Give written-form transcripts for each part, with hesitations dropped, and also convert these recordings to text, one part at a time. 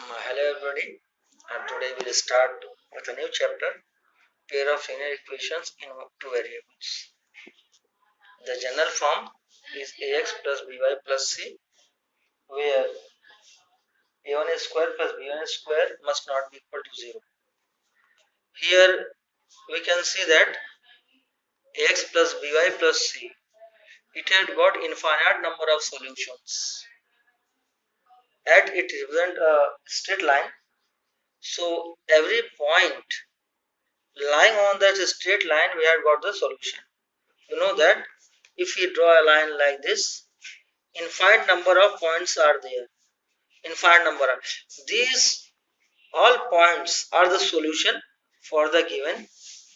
Hello everybody, and today we'll start with a new chapter, pair of linear equations in two variables. The general form is ax plus by plus c, where a1 square plus b1 square must not be equal to 0. Here we can see that ax plus by plus c, it had got infinite number of solutions. At it represents a straight line, so every point lying on that straight line we have got the solution. You know that if we draw a line like this, infinite number of points are there. Infinite number of these all points are the solution for the given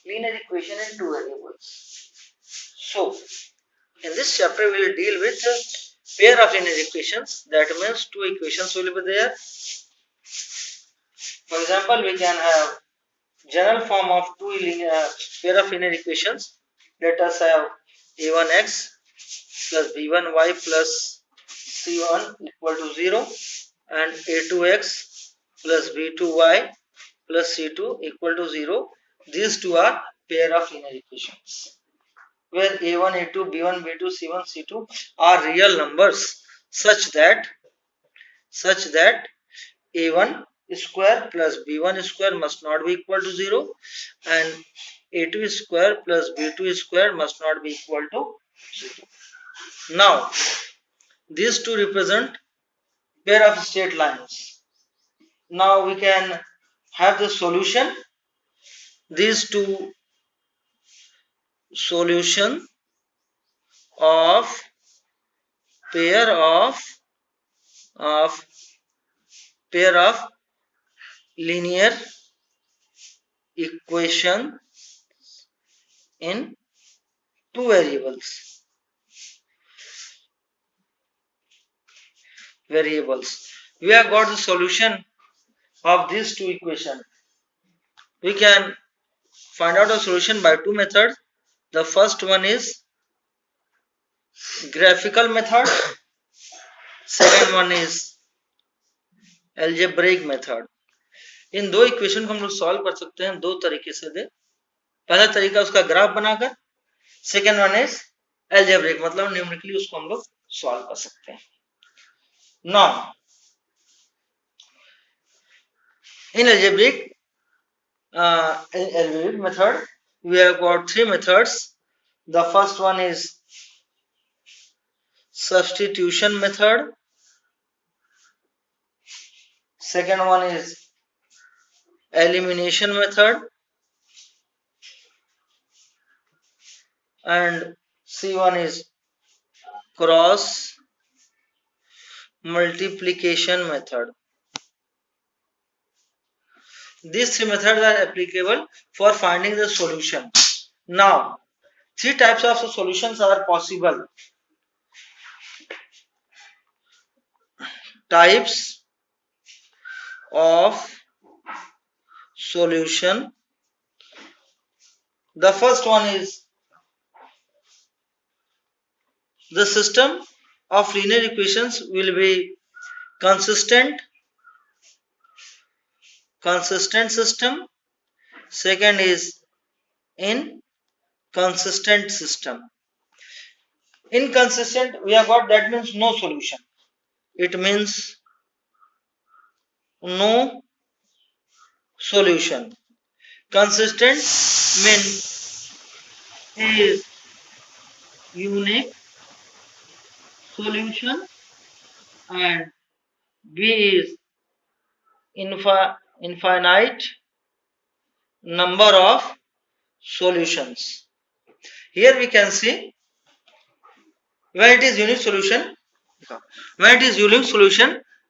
linear equation in two variables. So in this chapter we will deal with a pair of linear equations. That means two equations will be there. For example, we can have general form of two pair of linear equations. Let us have a1x plus b1y plus c1 equal to 0 and a2x plus b2y plus c2 equal to 0. These two are pair of linear equations where a1, a2, b1, b2, c1, c2 are real numbers such that a1 square plus b1 square must not be equal to 0 and a2 square plus b2 square must not be equal to 0. Now these two represent pair of straight lines. Now we can have the solution. These two solution of pair of linear equation in two variables. We have got the solution of these two equations. We can find out a solution by two methods. The first one is graphical method, second one is algebraic method. इन दो equation को हम लोग solve कर सकते हैं दो तरीके से दे पहला तरीका उसका ग्राफ बनाकर, सेकेंड वन इज algebraic मतलब न्यूमेरिकली उसको हम लोग सॉल्व कर सकते हैं. Now in algebraic method we have got three methods. The first one is substitution method, second one is elimination method, and C1 is cross multiplication method. These three methods are applicable for finding the solution. Now, three types of solutions are possible. Types of solution. The first one is the system of linear equations will be consistent system. Second is inconsistent system. Inconsistent we have got, that means no solution. It means no solution. Consistent means is unique solution and B is infinite number of solutions. Here we can see when it is unique solution,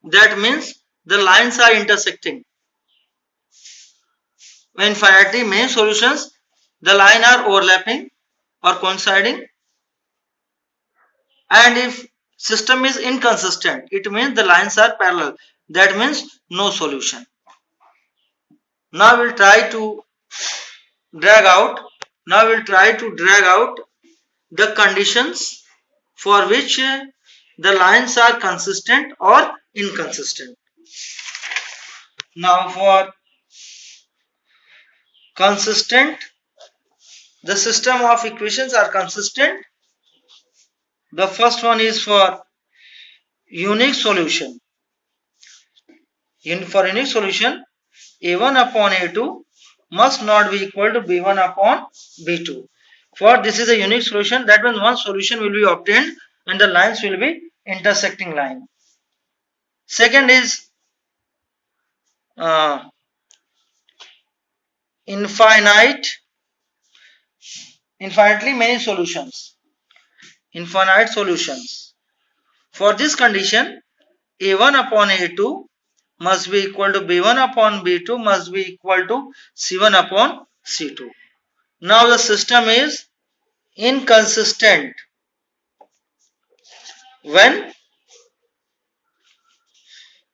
that means the lines are intersecting. When infinity main solutions, the line are overlapping or coinciding, and if system is inconsistent, it means the lines are parallel, that means no solution. Now we'll try to drag out the conditions for which the lines are consistent or inconsistent. Now for consistent, the system of equations are consistent. The first one is for unique solution. For unique solution, a1 upon a2 must not be equal to b1 upon b2. For this is a unique solution, that means one solution will be obtained and the lines will be intersecting line. Second is infinitely many solutions. Infinite solutions. For this condition, a1 upon a2 must be equal to b1 upon b2 must be equal to c1 upon c2. Now the system is inconsistent when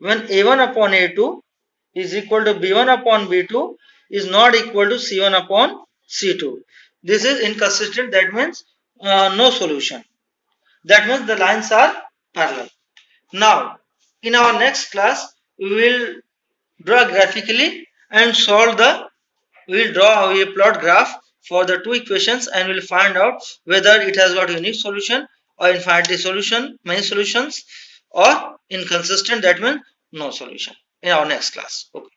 a1 upon a2 is equal to b1 upon b2 is not equal to c1 upon c2. This is inconsistent, that means no solution. That means the lines are parallel. Now in our next class we will draw graphically and we will draw a plot graph for the two equations and we will find out whether it has got a unique solution or infinity solution, many solutions, or inconsistent, that means no solution, in our next class. Okay.